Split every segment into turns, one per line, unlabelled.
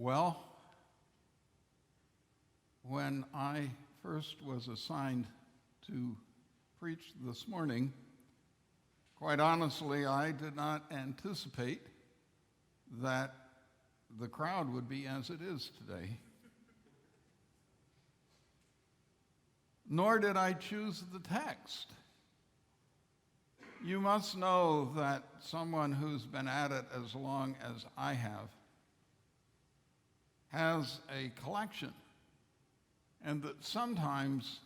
Well, when I first was assigned to preach this morning, quite honestly, I did not anticipate that the crowd would be as it is today. Nor did I choose the text. You must know that someone who's been at it as long as I have has a collection, and that sometimes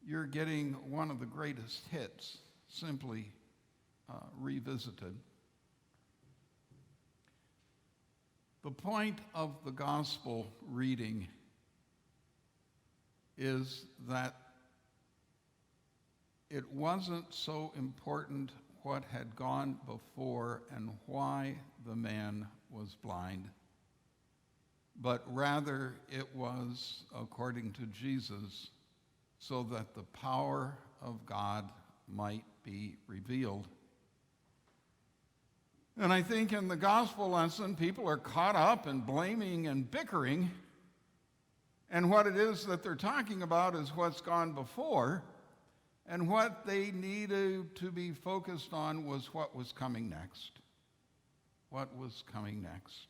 you're getting one of the greatest hits simply revisited. The point of the gospel reading is that it wasn't so important what had gone before and why the man was blind, but rather it was, according to Jesus, so that the power of God might be revealed. And I think in the gospel lesson, people are caught up in blaming and bickering, and what it is that they're talking about is what's gone before, and what they needed to be focused on was what was coming next. What was coming next.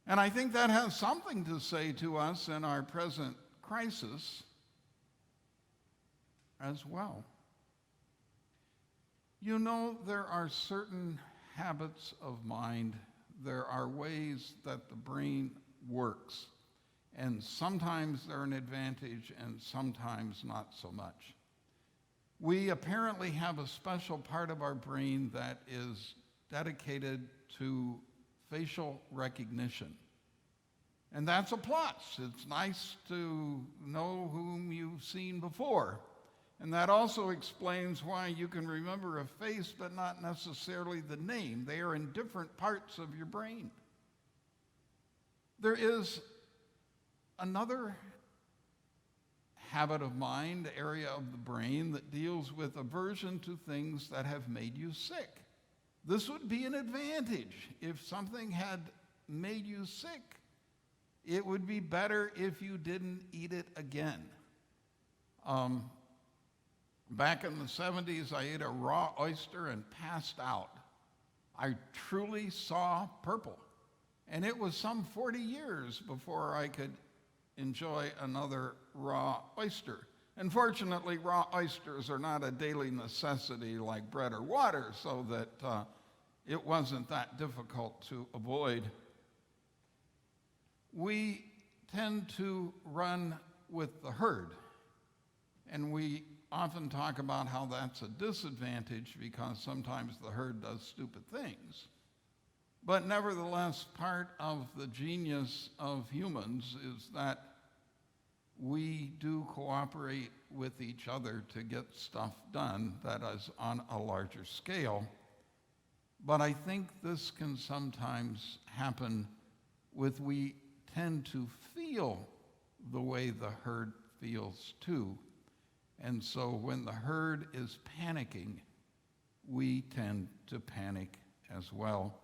And I think that has something to say to us in our present crisis as well. You know, there are certain habits of mind, there are ways that the brain works, and sometimes they're an advantage and sometimes not so much. We apparently have a special part of our brain that is dedicated to facial recognition. And that's a plus. It's nice to know whom you've seen before. And that also explains why you can remember a face but not necessarily the name. They are in different parts of your brain. There is another habit of mind, area of the brain, that deals with aversion to things that have made you sick. This would be an advantage. If something had made you sick, it would be better if you didn't eat it again. Back in the 70s, I ate a raw oyster and passed out. I truly saw purple. And it was some 40 years before I could enjoy another raw oyster. And fortunately, raw oysters are not a daily necessity like bread or water, so that it wasn't that difficult to avoid. We tend to run with the herd, and we often talk about how that's a disadvantage because sometimes the herd does stupid things. But nevertheless, part of the genius of humans is that we do cooperate with each other to get stuff done that is on a larger scale. But I think this can sometimes happen with we tend to feel the way the herd feels too. And so when the herd is panicking, we tend to panic as well.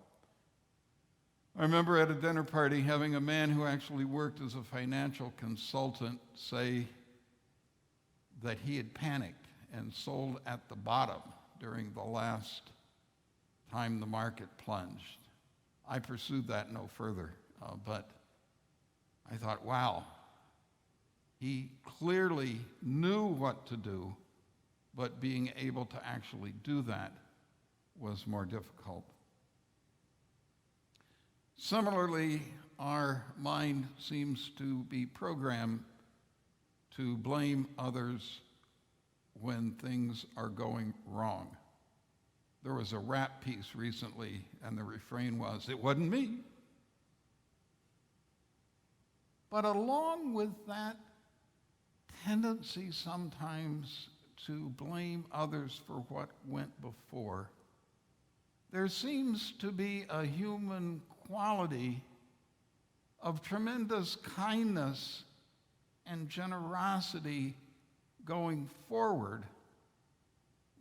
I remember at a dinner party having a man who actually worked as a financial consultant say that he had panicked and sold at the bottom during the last time the market plunged. I pursued that no further, but I thought, wow, he clearly knew what to do, but being able to actually do that was more difficult. Similarly, our mind seems to be programmed to blame others when things are going wrong. There was a rap piece recently, and the refrain was, "It wasn't me." But along with that tendency sometimes to blame others for what went before, there seems to be a human quality of tremendous kindness and generosity going forward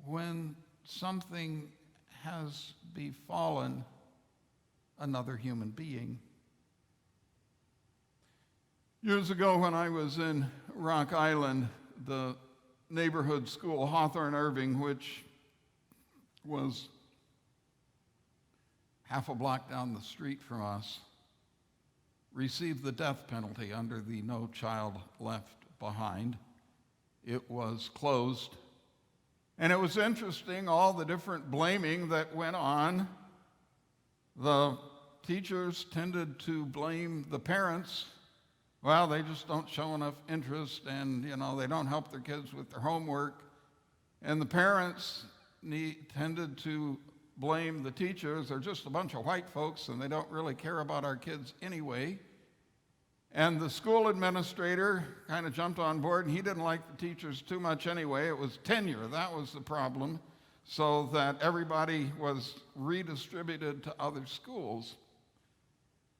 when something has befallen another human being. Years ago when I was in Rock Island, the neighborhood school, Hawthorne Irving, which was half a block down the street from us, received the death penalty under the No Child Left Behind. It was closed. And it was interesting, all the different blaming that went on. The teachers tended to blame the parents. Well, they just don't show enough interest, and they don't help their kids with their homework. And the parents tended to blame the teachers. They're just a bunch of white folks, and they don't really care about our kids anyway. And the school administrator kind of jumped on board, and he didn't like the teachers too much anyway. It was tenure, that was the problem, so that everybody was redistributed to other schools.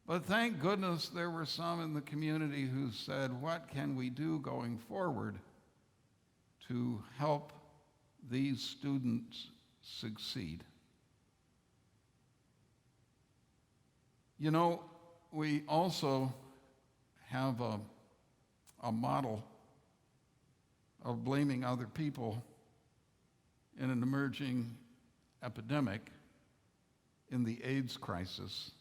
But thank goodness there were some in the community who said, what can we do going forward to help these students succeed? We also have a model of blaming other people in an emerging epidemic in the AIDS crisis.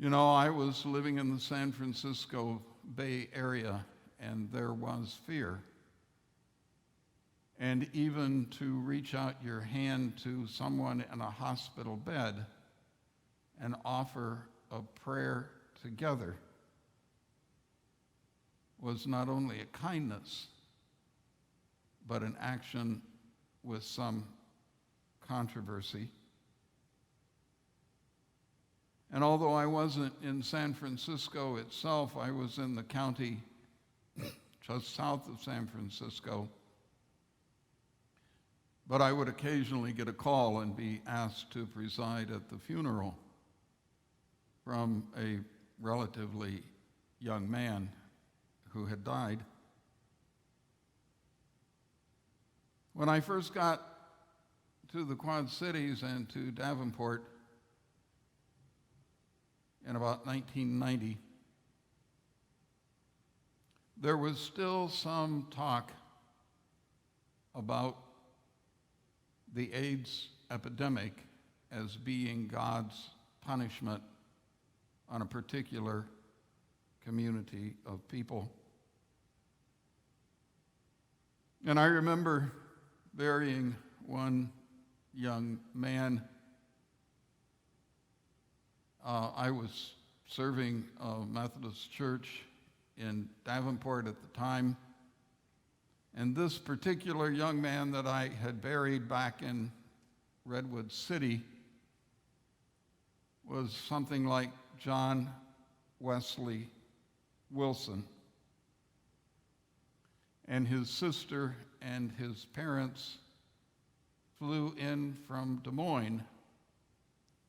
I was living in the San Francisco Bay Area, and there was fear. And even to reach out your hand to someone in a hospital bed and offer a prayer together was not only a kindness, but an action with some controversy. And although I wasn't in San Francisco itself, I was in the county just south of San Francisco. But I would occasionally get a call and be asked to preside at the funeral from a relatively young man who had died. When I first got to the Quad Cities and to Davenport in about 1990, there was still some talk about the AIDS epidemic as being God's punishment on a particular community of people. And I remember burying one young man. I was serving a Methodist church in Davenport at the time, and this particular young man that I had buried back in Redwood City was something like John Wesley Wilson. And his sister and his parents flew in from Des Moines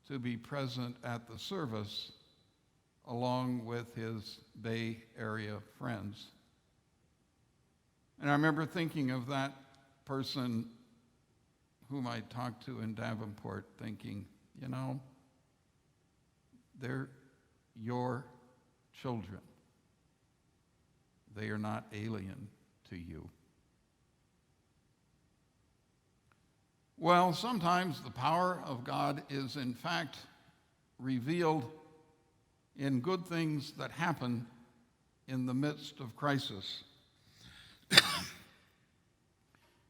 to be present at the service along with his Bay Area friends. And I remember thinking of that person whom I talked to in Davenport, thinking, they're your children. They are not alien to you. Well, sometimes the power of God is in fact revealed in good things that happen in the midst of crisis.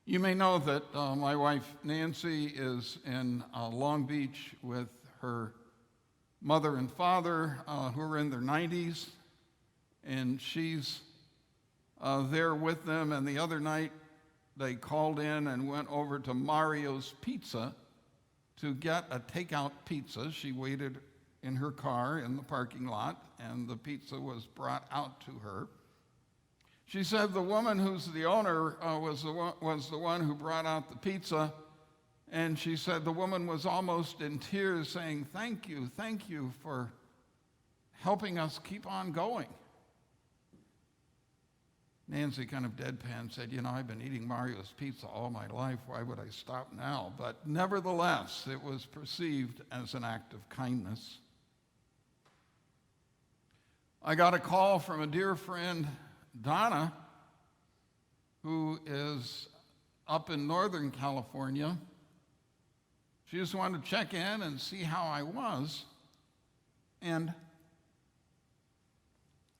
You may know that my wife Nancy is in Long Beach with her mother and father who are in their 90s, and she's there with them. And the other night they called in and went over to Mario's Pizza to get a takeout pizza. She waited in her car in the parking lot, and the pizza was brought out to her. She said the woman who's the owner was the one who brought out the pizza, and she said the woman was almost in tears saying, thank you for helping us keep on going. Nancy kind of deadpan said, I've been eating Mario's Pizza all my life. Why would I stop now? But nevertheless, it was perceived as an act of kindness. I got a call from a dear friend, Donna, who is up in Northern California. She just wanted to check in and see how I was. And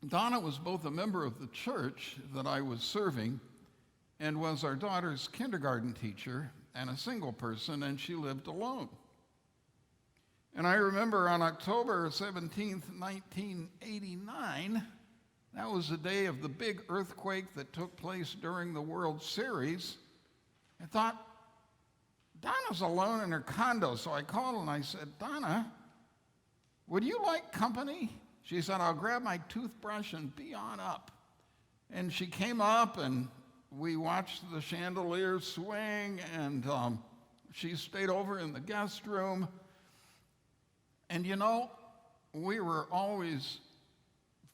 Donna was both a member of the church that I was serving and was our daughter's kindergarten teacher and a single person, and she lived alone. And I remember on October 17th, 1989, that was the day of the big earthquake that took place during the World Series. I thought, Donna's alone in her condo, so I called and I said, Donna, would you like company? She said, I'll grab my toothbrush and be on up. And she came up and we watched the chandelier swing, and she stayed over in the guest room. And you know, we were always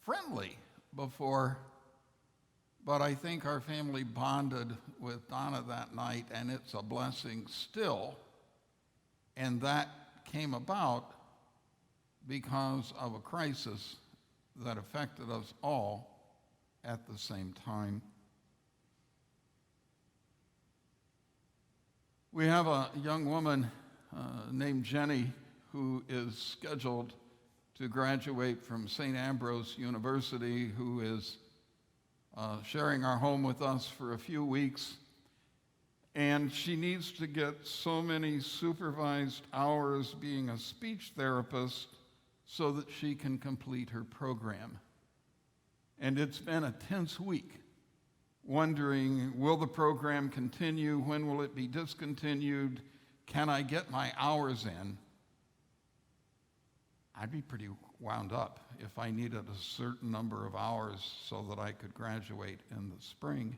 friendly before, but I think our family bonded with Donna that night, and it's a blessing still. And that came about because of a crisis that affected us all at the same time. We have a young woman named Jenny who is scheduled to graduate from St. Ambrose University, who is sharing our home with us for a few weeks. And she needs to get so many supervised hours being a speech therapist so that she can complete her program. And it's been a tense week, wondering, will the program continue? When will it be discontinued? Can I get my hours in? I'd be pretty wound up if I needed a certain number of hours so that I could graduate in the spring.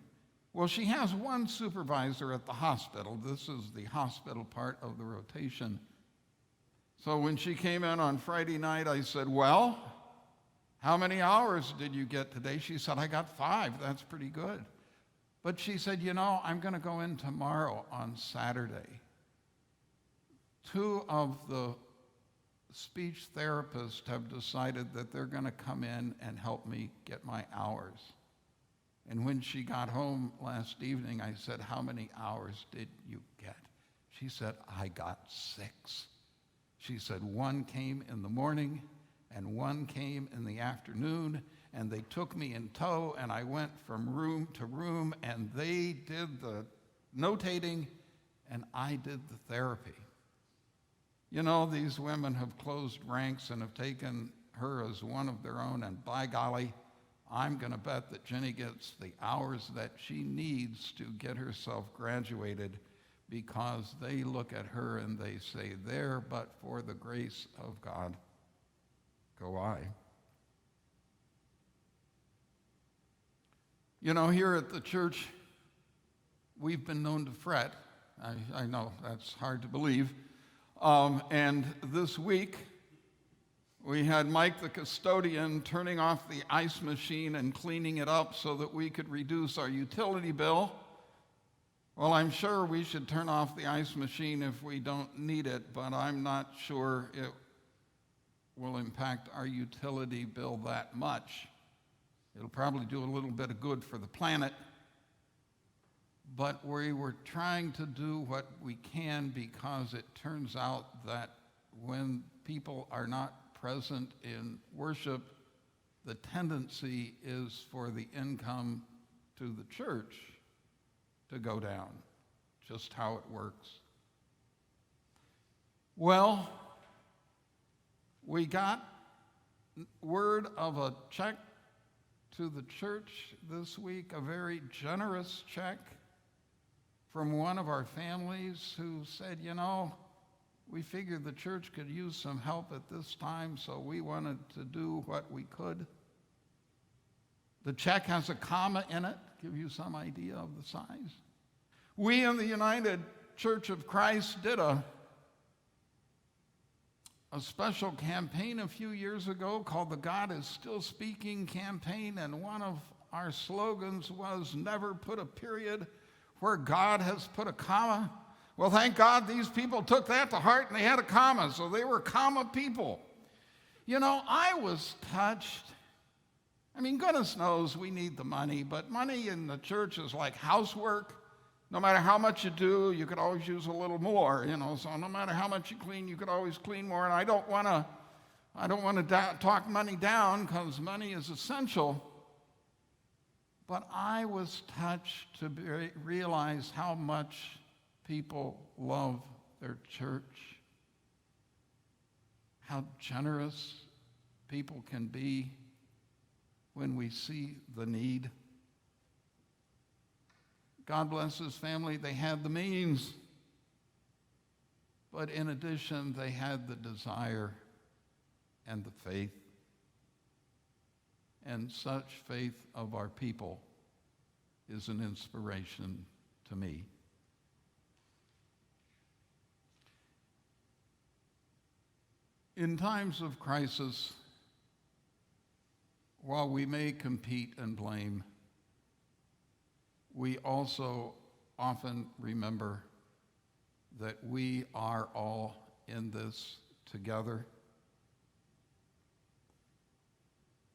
Well, she has one supervisor at the hospital. This is the hospital part of the rotation. So when she came in on Friday night, I said, well, how many hours did you get today? She said, I got 5. That's pretty good. But she said, you know, I'm going to go in tomorrow on Saturday. 2 of the speech therapists have decided that they're going to come in and help me get my hours. And when she got home last evening, I said, how many hours did you get? She said, I got 6. She said, 1 came in the morning and 1 came in the afternoon, and they took me in tow, and I went from room to room, and they did the notating, and I did the therapy. You know, these women have closed ranks and have taken her as one of their own, and by golly, I'm going to bet that Jenny gets the hours that she needs to get herself graduated, because they look at her and they say, there, but for the grace of God, go I. You know, here at the church, we've been known to fret. I know that's hard to believe. And this week, we had Mike, the custodian, turning off the ice machine and cleaning it up so that we could reduce our utility bill. Well, I'm sure we should turn off the ice machine if we don't need it, but I'm not sure it will impact our utility bill that much. It'll probably do a little bit of good for the planet, but we were trying to do what we can, because it turns out that when people are not present in worship, the tendency is for the income to the church to go down, just how it works. Well, we got word of a check to the church this week, a very generous check from one of our families who said, you know, we figured the church could use some help at this time, so we wanted to do what we could. The check has a comma in it, give you some idea of the size. We in the United Church of Christ did a special campaign a few years ago called the God is Still Speaking campaign, and one of our slogans was never put a period where God has put a comma. Well, thank God these people took that to heart and they had a comma, so they were comma people. You know, I was touched I mean, goodness knows we need the money, but money in the church is like housework. No matter how much you do, you could always use a little more, so no matter how much you clean, you could always clean more. And I don't want to talk money down, because money is essential. But I was touched to realize how much people love their church, how generous people can be when we see the need. God bless his family. They had the means, but in addition, they had the desire and the faith. And such faith of our people is an inspiration to me. In times of crisis, while we may compete and blame, we also often remember that we are all in this together.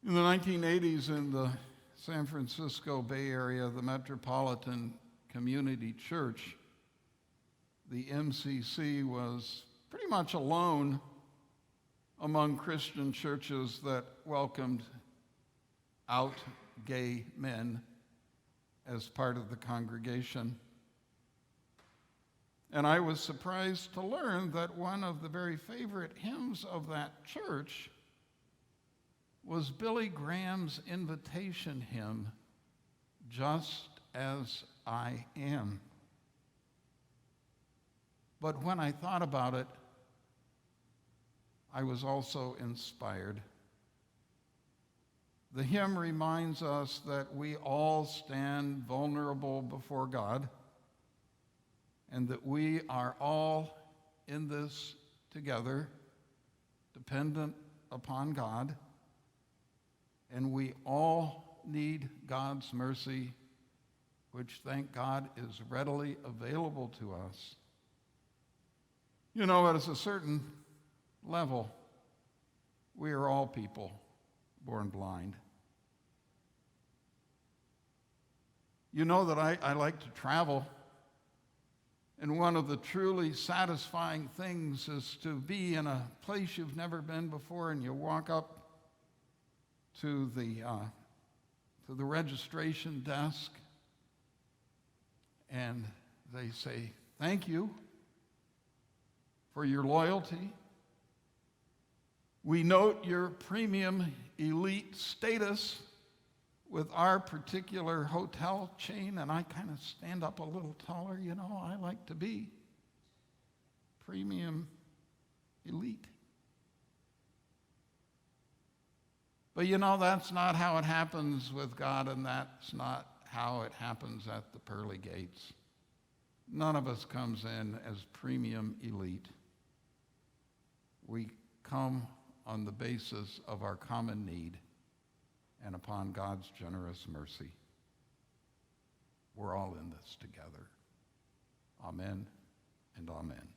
In the 1980s, in the San Francisco Bay Area, the Metropolitan Community Church, the MCC, was pretty much alone among Christian churches that welcomed out gay men as part of the congregation. And I was surprised to learn that one of the very favorite hymns of that church was Billy Graham's invitation hymn, "Just as I Am." But when I thought about it, I was also inspired. The hymn reminds us that we all stand vulnerable before God, and that we are all in this together, dependent upon God, and we all need God's mercy, which, thank God, is readily available to us. At a certain level, we are all people born blind. You know that I like to travel, and one of the truly satisfying things is to be in a place you've never been before, and you walk up to the registration desk, and they say, "Thank you for your loyalty. We note your premium elite status with our particular hotel chain," and I kind of stand up a little taller, I like to be premium elite. But that's not how it happens with God, and that's not how it happens at the pearly gates. None of us comes in as premium elite. We come on the basis of our common need and upon God's generous mercy. We're all in this together. Amen and amen.